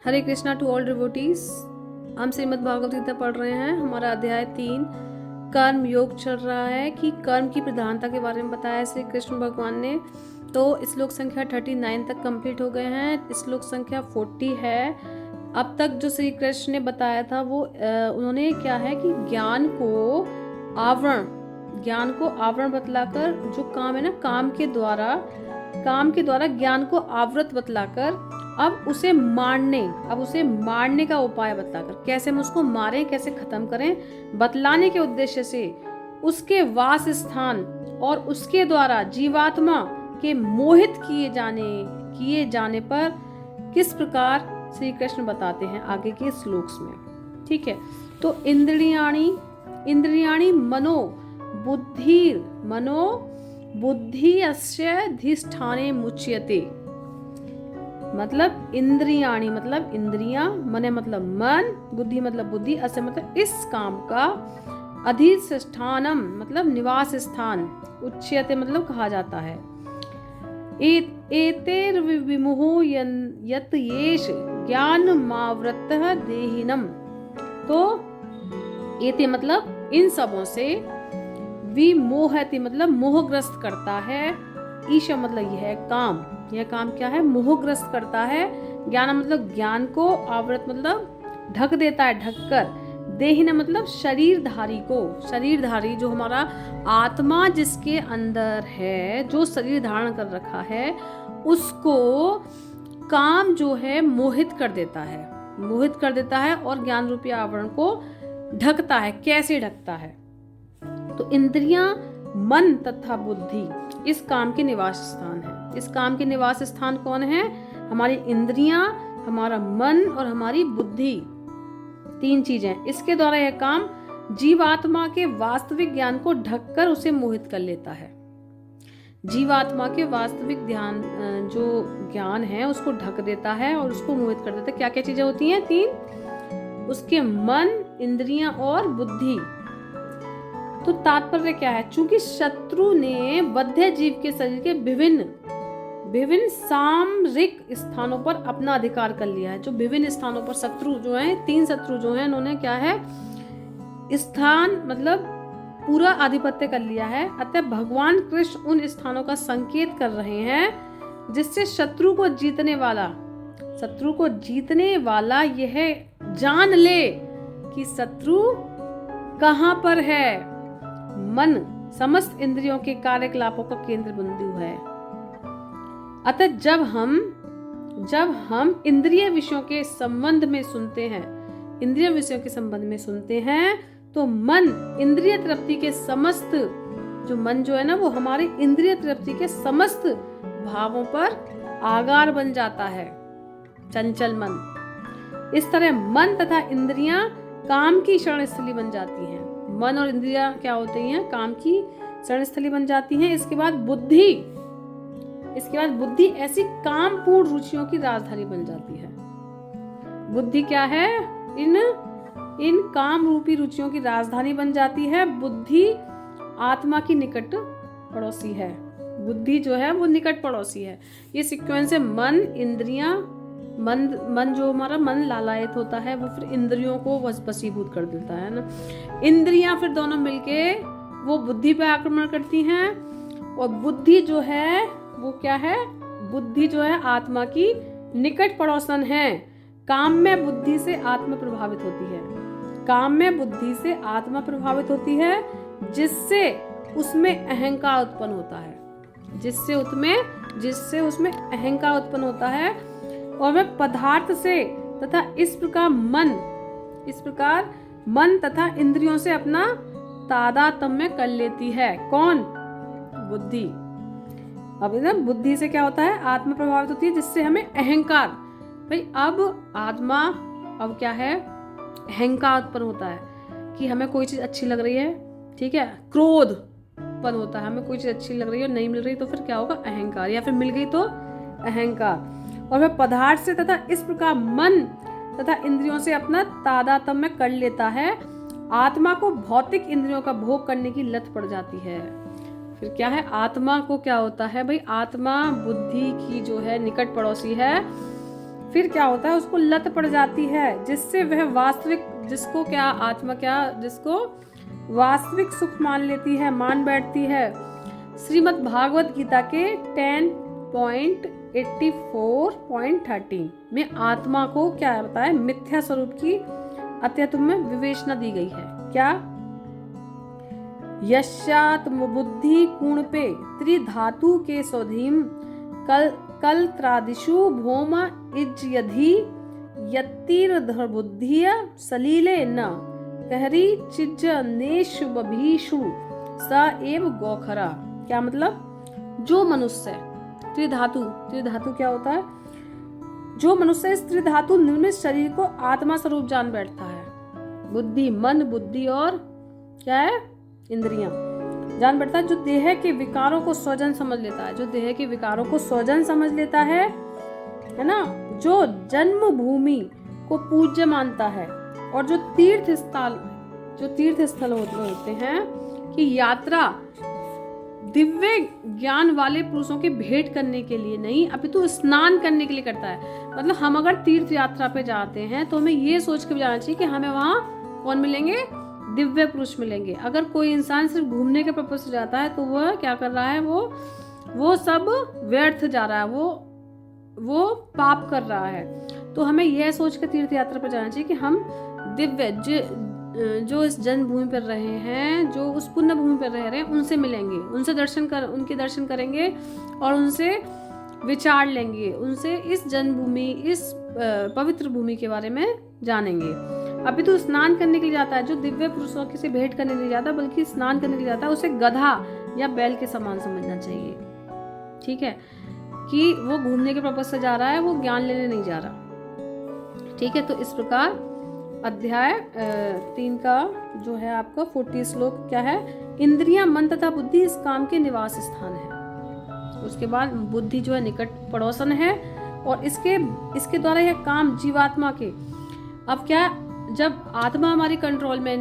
Hare Krishna to all devotees. हम श्रीमद् भागवत गीता पढ़ रहे हैं। हमारा अध्याय 3 कर्म योग चल रहा है कि कर्म की प्रधानता के बारे में बताया श्री कृष्ण भगवान ने। तो श्लोक संख्या 39 तक कंप्लीट हो गए हैं। श्लोक संख्या 40 है। अब तक जो श्री कृष्ण ने बताया था वो उन्होंने क्या है कि ज्ञान को आवरण बतलाकर, जो काम है ना, काम के द्वारा ज्ञान को आवृत बतलाकर अब उसे मारने का उपाय बतलाकर, कैसे हम उसको मारें, कैसे खत्म करें, बतलाने के उद्देश्य से उसके वास स्थान और उसके द्वारा जीवात्मा के मोहित किए जाने पर किस प्रकार श्री कृष्ण बताते हैं आगे के श्लोक्स में। ठीक है, तो इंद्रियाणि मनो बुद्धि अस्य धिष्ठाने मुच्यते। मतलब इंद्रियाणि मतलब इंद्रियां, मन मतलब मन, बुद्धि मतलब बुद्धि, अस्य मतलब इस काम का, अधिष्ठानम मतलब निवास स्थान, उच्यते मतलब कहा जाता है। एतेर विमुहो यत येष ज्ञानमावृतः देहिनम। तो एते मतलब इन सबों से, विमोहति मतलब मोहग्रस्त करता है, ईश मतलब यह काम क्या है, मोहग्रस्त करता है। ज्ञान मतलब ज्ञान को, आवृत मतलब ढक देता है, ढककर। देहिन मतलब शरीरधारी जो हमारा आत्मा जिसके अंदर है, जो शरीर धारण कर रखा है, उसको काम जो है मोहित कर देता है और ज्ञान रूपी आवरण को ढकता है। कैसे ढकता है? तो इंद्रियां, मन तथा बुद्धि इस काम के निवास स्थान है। इस काम के निवास स्थान कौन है? हमारी इंद्रियां, हमारा मन और हमारी बुद्धि, 3 चीजें। इसके द्वारा यह काम जीवात्मा के वास्तविक ज्ञान को ढककर उसे मोहित कर लेता है। जीवात्मा के वास्तविक ध्यान जो ज्ञान है उसको ढक देता है और उसको मोहित कर देता है। क्या क्या चीजें होती हैं? 3, उसके मन, इंद्रियां और बुद्धि। तो तात्पर्य क्या है? चूंकि शत्रु ने बद्ध जीव के शरीर के विभिन्न सामरिक स्थानों पर अपना अधिकार कर लिया है। जो विभिन्न स्थानों पर शत्रु जो हैं, 3 शत्रु जो हैं, उन्होंने क्या है, स्थान मतलब पूरा आधिपत्य कर लिया है। अतः भगवान कृष्ण उन स्थानों का संकेत कर रहे हैं जिससे शत्रु को जीतने वाला यह जान ले कि शत्रु कहां पर है। मन समस्त इंद्रियों के कार्यकलापों का केंद्र बिंदु है। अतः जब हम इंद्रिय विषयों के संबंध में सुनते हैं तो मन इंद्रिय तृप्ति के समस्त, जो मन जो है ना, वो हमारे इंद्रिय तृप्ति के समस्त भावों पर आगार बन जाता है, चंचल मन। इस तरह मन तथा इंद्रियां काम की शरणस्थली बन जाती हैं। मन और इंद्रियां क्या होती हैं? काम की शरणस्थली बन जाती हैं। इसके बाद बुद्धि ऐसी कामपूर्ण रुचियों की राजधानी बन जाती है। बुद्धि क्या है? इन काम रूपी रुचियों की राजधानी बन जाती है। बुद्धि आत्मा की निकट पड़ोसी है। बुद्धि जो है वो निकट पड़ोसी है। ये सीक्वेंस है। मन, इंद्रियां, मन जो हमारा मन लालायित होता है, वो फिर इंद्रियों को वशीभूत कर देता है ना। इंद्रियां फिर दोनों मिलके वो बुद्धि पे आक्रमण करती हैं। और बुद्धि जो है वो क्या है? बुद्धि जो है आत्मा की निकट पड़ोसन है। काम में बुद्धि से आत्मा प्रभावित होती है, जिससे उसमें अहंकार उत्पन्न होता है। और वह पदार्थ से तथा इस प्रकार मन तथा इंद्रियों से अपना तादात्म्य कर लेती है। कौन? बुद्धि। अब ना बुद्धि से क्या होता है? आत्मा प्रभावित होती है, जिससे हमें अहंकार, भाई अब आत्मा, अब क्या है, अहंकार उत्पन्न होता है कि हमें कोई चीज अच्छी लग रही है, ठीक है, क्रोध उत्पन्न होता है। हमें कोई चीज अच्छी लग रही है और नहीं मिल रही तो फिर क्या होगा? अहंकार। या फिर मिल गई तो अहंकार। और वह पदार्थ से तथा इस प्रकार मन तथा इंद्रियों से अपना तादात्म्य कर लेता है। आत्मा को भौतिक इंद्रियों का भोग करने की लत पड़ जाती है। फिर क्या है? आत्मा को क्या होता है भाई? आत्मा बुद्धि की जो है निकट पड़ोसी है। फिर क्या होता है, उसको लत पड़ जाती है, जिससे वह वास्तविक, जिसको क्या आत्मा क्या, जिसको वास्तविक सुख मान लेती है, मान बैठती है। श्रीमद् भागवत गीता के 10.84.13 में आत्मा को क्या बताया, मिथ्या स्वरूप की अत्यतुम में विवेचना दी गई है। क्या, यस्यात्म बुद्धि कूणपे त्रिधातु के स्वधीम कल त्रादिषु भौम इज्यधि यत्तिर्धर्बुद्धिय सलीले न कहरी चिज्ज नेशु बभीषु स एव गौखरा। क्या मतलब, जो मनुष्य त्रिधातु क्या होता है, जो मनुष्य इस त्रिधातु निर्मित शरीर को आत्मा स्वरूप जान बैठता है, बुद्धि, मन, बुद्धि और क्या है, इंद्रियां जान बैठता है, जो देह के विकारों को स्वजन समझ लेता है, जो देह के विकारों को स्वजन समझ लेता है ना, जो जन्म भूमि को पूज्य मानता है, और जो तीर्थ स्थल होते हैं कि यात्रा दिव्य ज्ञान वाले पुरुषों के भेंट करने के लिए नहीं, अपितु स्नान करने के लिए करता है। मतलब हम अगर तीर्थ यात्रा पे जाते हैं तो हमें ये सोच के जाना चाहिए कि हमें वहाँ कौन मिलेंगे, दिव्य पुरुष मिलेंगे। अगर कोई इंसान सिर्फ घूमने के पर्पज से जाता है तो वह क्या कर रहा है, वो सब व्यर्थ जा रहा है, वो पाप कर रहा है। तो हमें यह सोच के तीर्थ यात्रा पर जाना चाहिए कि हम दिव्य जो इस जन्मभूमि पर रहे हैं, जो उस पुण्य भूमि पर रह रहे हैं, उनसे मिलेंगे, उनके दर्शन करेंगे और उनसे विचार लेंगे, उनसे इस जन्मभूमि, इस पवित्र भूमि के बारे में जानेंगे। अभी तो स्नान करने के लिए जाता है, जो दिव्य पुरुषों से भेंट करने नहीं जाता बल्कि स्नान करने के लिए जाता है, उसे गधा या बैल के समान समझना चाहिए। ठीक है, कि वो घूमने के पर्पज से जा रहा है, वो ज्ञान लेने नहीं जा रहा। ठीक है, तो इस प्रकार अध्याय 3 का जो है आपका 40 श्लोक क्या है, इंद्रियां, मन तथा बुद्धि इस काम के निवास स्थान है। उसके बाद बुद्धि जो है निकट पड़ोसन है, और इसके द्वारा यह काम जीवात्मा के, अब क्या, जब आत्मा हमारी कंट्रोल में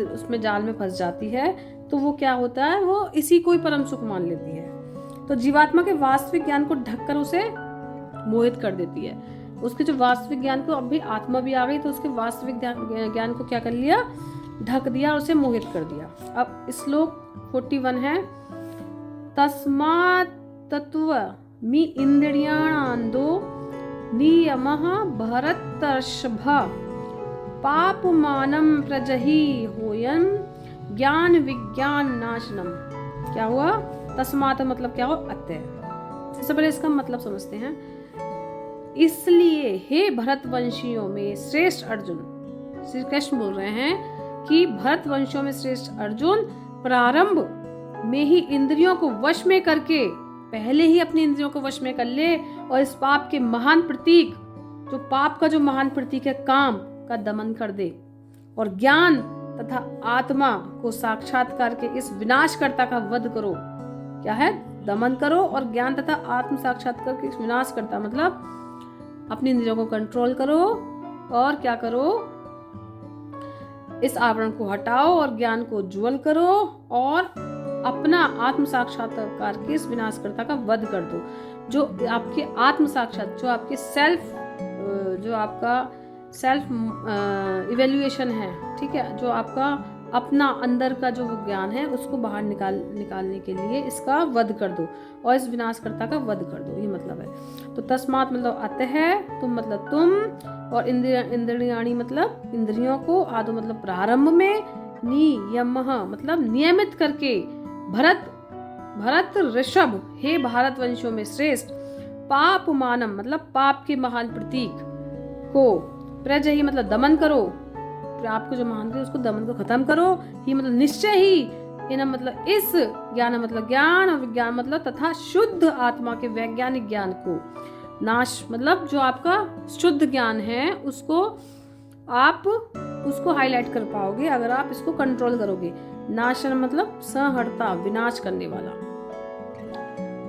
उसमें जाल में फंस जाती है तो वो क्या होता है, वो इसी को ही परम सुख मान लेती है। तो जीवात्मा के वास्तविक ज्ञान को ढककर उसे मोहित कर देती है। उसके जो वास्तविक ज्ञान को, अब भी आत्मा भी आ गई तो उसके वास्तविक ज्ञान को क्या कर लिया, ढक दिया, उसे मोहित कर दिया। अब श्लोक 41 है, तस्मात् तत्व मी इंद्रियाणांदो नियमः भरतर्षभ पापमानं प्रजहि होयं ज्ञान विज्ञान नाशनम। क्या हुआ, तस्मात् मतलब क्या हुआ, अतः। सबसे पहले इसका मतलब समझते हैं। इसलिए हे भरतवंशियों में श्रेष्ठ अर्जुन, श्री कृष्ण बोल रहे हैं कि भरतवंशियों में श्रेष्ठ अर्जुन प्रारंभ में ही इंद्रियों को वश में करके, पहले ही अपनी इंद्रियों को वश में कर ले और इस पाप के महान प्रतीक, जो पाप का जो महान प्रतीक है काम का, दमन कर दे, और ज्ञान तथा आत्मा को साक्षात्कार के इस विनाशकर्ता का वध करो। क्या है, दमन करो, और ज्ञान तथा आत्म साक्षात्कार के इस विनाशकर्ता मतलब अपनी इंद्रियों को कंट्रोल करो, और क्या करो, इस आवरण को हटाओ और ज्ञान को ज्वल करो, और अपना आत्म साक्षात्कार के इस विनाशकर्ता का वध कर दो। जो आपके आत्म साक्षात, जो आपके जो आपका सेल्फ इवेल्युएशन है, ठीक है, जो आपका अपना अंदर का जो ज्ञान है उसको बाहर निकालने के लिए इसका वध कर दो और इस विनाशकर्ता का वध कर दो, ये मतलब है। तो तस्मात् मतलब अतः है, तुम मतलब तुम, और इंद्रियाणी मतलब इंद्रियों को, आदो मतलब प्रारंभ में, नियमः मतलब नियमित करके, भरत ऋषभ हे भारतवंशियों में श्रेष्ठ, पाप मानम मतलब पाप के महान प्रतीक को, प्रजहि मतलब दमन करो, आपको जो महान है उसको दमन को खत्म करो, ही मतलब निश्चय ही, इन मतलब इस, ज्ञान मतलब ज्ञान, और विज्ञान मतलब तथा शुद्ध आत्मा के वैज्ञानिक ज्ञान को, नाश मतलब जो आपका शुद्ध ज्ञान है उसको आप उसको हाईलाइट कर पाओगे अगर आप इसको कंट्रोल करोगे। नाशन मतलब सहर्ता, विनाश करने वाला।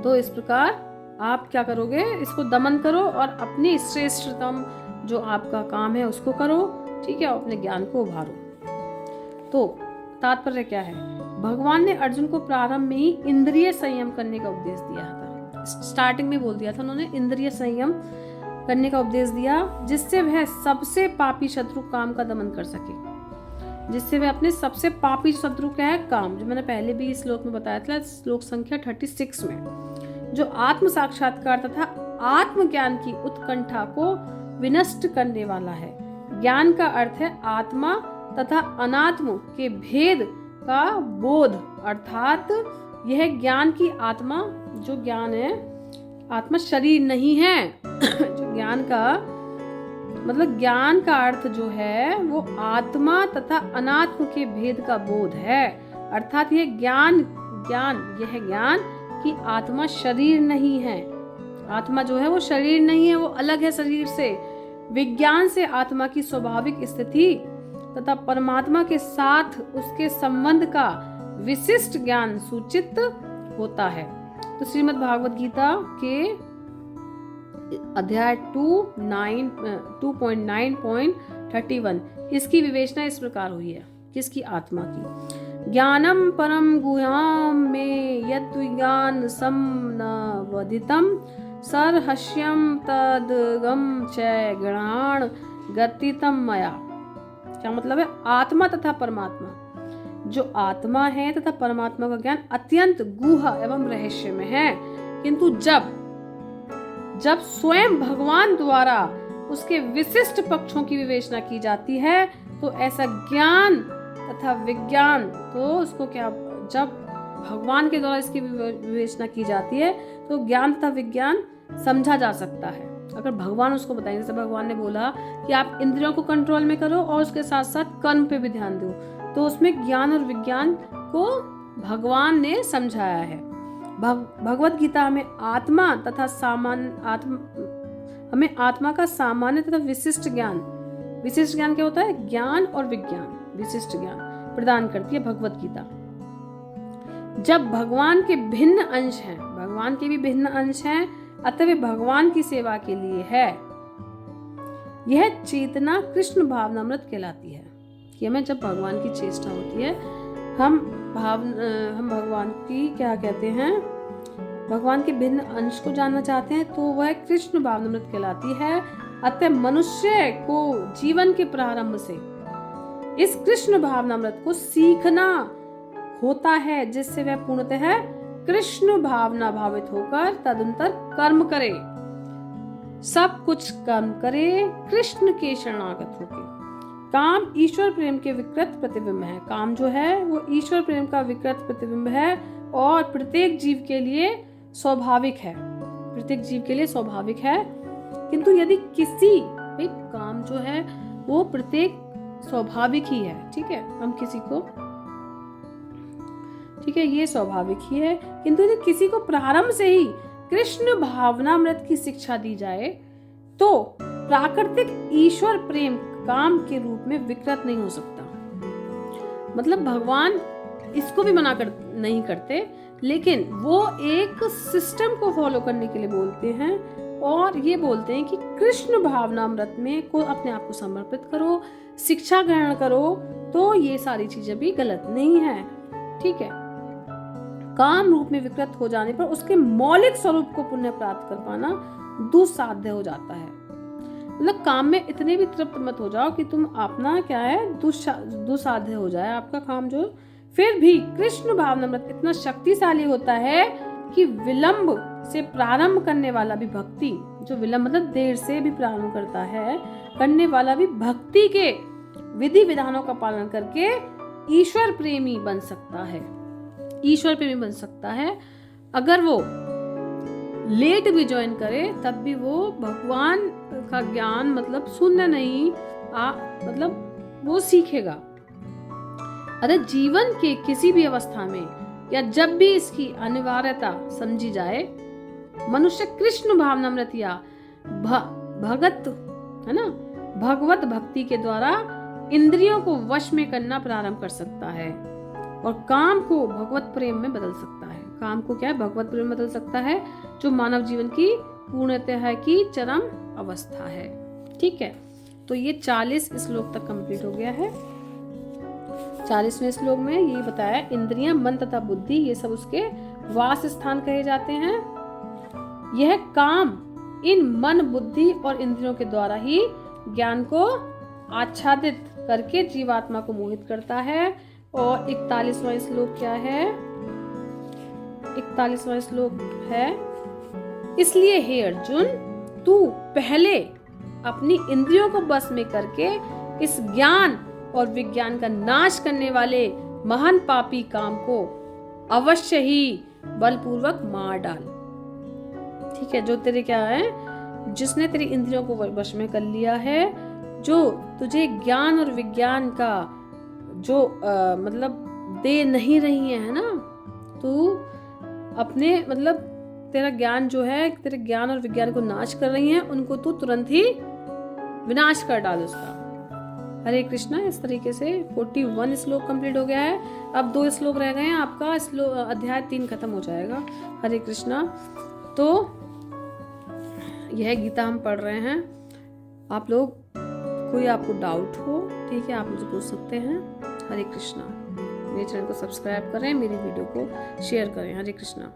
तो इस प्रकार आप क्या करोगे, इसको दमन करो और अपनी श्रेष्ठतम जो आपका काम है उसको करो, ठीक है, और अपने ज्ञान को उभारो। तो तात्पर्य क्या है, भगवान ने अर्जुन को प्रारंभ में ही इंद्रिय संयम करने का उपदेश दिया था। स्टार्टिंग में बोल दिया था उन्होंने इंद्रिय संयम करने का उपदेश दिया, जिससे वह सबसे पापी शत्रु काम का दमन कर सके। जिससे वह अपने सबसे पापी शत्रु क्या है? काम, जो मैंने पहले भी इस श्लोक में बताया था, श्लोक संख्या 36 में, जो आत्म साक्षात्कार तथा आत्मज्ञान की उत्कंठा को विनष्ट करने वाला है। ज्ञान का अर्थ है आत्मा तथा अनात्म के भेद का बोध, अर्थात यह ज्ञान की आत्मा, जो ज्ञान है, आत्मा शरीर नहीं है। जो ज्ञान का मतलब ज्ञान का अर्थ जो है वो आत्मा तथा अनात्म के भेद का बोध है, अर्थात यह ज्ञान कि आत्मा शरीर नहीं है। आत्मा जो है वो शरीर नहीं है, वो अलग है शरीर से। विज्ञान से आत्मा की स्वाभाविक स्थिति तथा परमात्मा के साथ उसके संबंध का विशिष्ट ज्ञान सूचित होता है। तो श्रीमद् भागवत गीता के अध्याय 2.9.31 इसकी विवेचना इस प्रकार हुई है। किसकी? आत्मा की। ज्ञानम परम गुह्याम में यद् ज्ञान समनवदितम सरहस्यम तद्गम च गणान गतितम मया। क्या मतलब है? आत्मा तथा परमात्मा, जो आत्मा है तथा परमात्मा का ज्ञान अत्यंत गूढ़ एवं रहस्य में है, किंतु जब स्वयं भगवान द्वारा उसके विशिष्ट पक्षों की विवेचना की जाती है तो ऐसा ज्ञान तथा विज्ञान, तो उसको क्या, जब भगवान के द्वारा इसकी विवेचना की जाती है तो ज्ञान तथा विज्ञान समझा जा सकता है। अगर भगवान उसको बताएंगे, जैसे भगवान ने बोला कि आप इंद्रियों को कंट्रोल में करो और उसके साथ साथ कर्म पे भी ध्यान दो, तो उसमें ज्ञान और विज्ञान को भगवान ने समझाया है। भगवत गीता हमें आत्मा आत्मा का सामान्य तथा विशिष्ट ज्ञान क्या होता है? ज्ञान और विज्ञान, विशिष्ट ज्ञान प्रदान करती है भगवत गीता। जब भगवान के भी भिन्न अंश हैं, अतः वे भगवान की सेवा के लिए है। यह चेतना कृष्ण भावनामृत कहलाती है। कि हमें जब भगवान की चेष्टा होती है, हम भगवान की क्या कहते हैं, भगवान के भिन्न अंश को जानना चाहते हैं, तो वह कृष्ण भावनामृत कहलाती है। अतः मनुष्य को जीवन के प्रारंभ से इस कृष्ण भावनामृत को सीखना होता है, जिससे वह पूर्णतः कृष्ण भावना भावित होकर तदनंतर कर्म करे, सब कुछ कर्म करे कृष्ण के शरणागत होकर। काम ईश्वर प्रेम के विकृत प्रतिबिंब है। काम जो है वो ईश्वर प्रेम का विकृत प्रतिबिंब है और प्रत्येक जीव के लिए स्वाभाविक है। किंतु यदि काम जो है वो प्रत्येक स्वाभाविक ही है, ठीक है, ये स्वाभाविक ही है। किंतु यदि किसी को प्रारंभ से ही कृष्ण भावनामृत की शिक्षा दी जाए तो प्राकृतिक ईश्वर प्रेम काम के रूप में विकृत नहीं हो सकता। मतलब भगवान इसको भी मना नहीं करते, लेकिन वो एक सिस्टम को फॉलो करने के लिए बोलते हैं और ये बोलते हैं कि कृष्ण भावनामृत में को अपने आप को समर्पित करो, शिक्षा ग्रहण करो, तो ये सारी चीजें भी गलत नहीं है, ठीक है। काम रूप में विकृत हो जाने पर उसके मौलिक स्वरूप को पुनः प्राप्त कर पाना दुस्साध्य हो जाता है। मतलब काम में इतने भी तृप्त मत हो जाओ कि तुम अपना क्या है दुस्साध्य हो जाए आपका काम जो। फिर भी कृष्ण भावनामृत इतना शक्तिशाली होता है कि विलंब से प्रारंभ करने वाला भी भक्ति, जो विलंब मतलब देर से भी प्रारंभ करता है, करने वाला भी भक्ति के विधि विधानों का पालन करके ईश्वर प्रेमी बन सकता है। अगर वो लेट भी ज्वाइन करे तब भी वो भगवान का ज्ञान मतलब सुनना नहीं मतलब वो सीखेगा। अरे जीवन के किसी भी अवस्था में या जब भी इसकी अनिवार्यता समझी जाए, मनुष्य कृष्ण भावनामृत या भगवत भक्ति के द्वारा इंद्रियों को वश में करना प्रारंभ कर सकता है और काम को भगवत प्रेम में बदल सकता है। काम को क्या है? भगवत प्रेम में बदल सकता है, जो मानव जीवन की पूर्णतः की चरम अवस्था है। ठीक है, तो ये 40 श्लोक तक कंप्लीट हो गया है। 40वें श्लोक में ये बताया इंद्रियां, मन तथा बुद्धि ये सब उसके वास स्थान कहे जाते हैं। यह काम इन मन, बुद्धि और इंद्रियों के द्वारा ही ज्ञान को आच्छादित करके जीवात्मा को मोहित करता है। और 41वां श्लोक क्या है? 41वां श्लोक है, इसलिए हे अर्जुन, तू पहले अपनी इंद्रियों को बस में करके इस ज्ञान और विज्ञान का नाश करने वाले महान पापी काम को अवश्य ही बलपूर्वक मार डाल। ठीक है, जो तेरे क्या है, जिसने तेरी इंद्रियों को वश में कर लिया है, जो तुझे ज्ञान और विज्ञान का जो मतलब दे नहीं रही है ना, तू अपने मतलब तेरा ज्ञान जो है, तेरे ज्ञान और विज्ञान को नाश कर रही है, उनको तू तुरंत ही विनाश कर डाल उसका। हरे कृष्णा। इस तरीके से 41 श्लोक कंप्लीट हो गया है। अब 2 श्लोक रह गए हैं, आपका अध्याय 3 खत्म हो जाएगा। हरे कृष्णा। तो यह गीता हम पढ़ रहे हैं। आप लोग, कोई आपको डाउट हो, ठीक है, आप मुझे पूछ सकते हैं। हरे कृष्णा। मेरे चैनल को सब्सक्राइब करें, मेरी वीडियो को शेयर करें। हरे कृष्णा।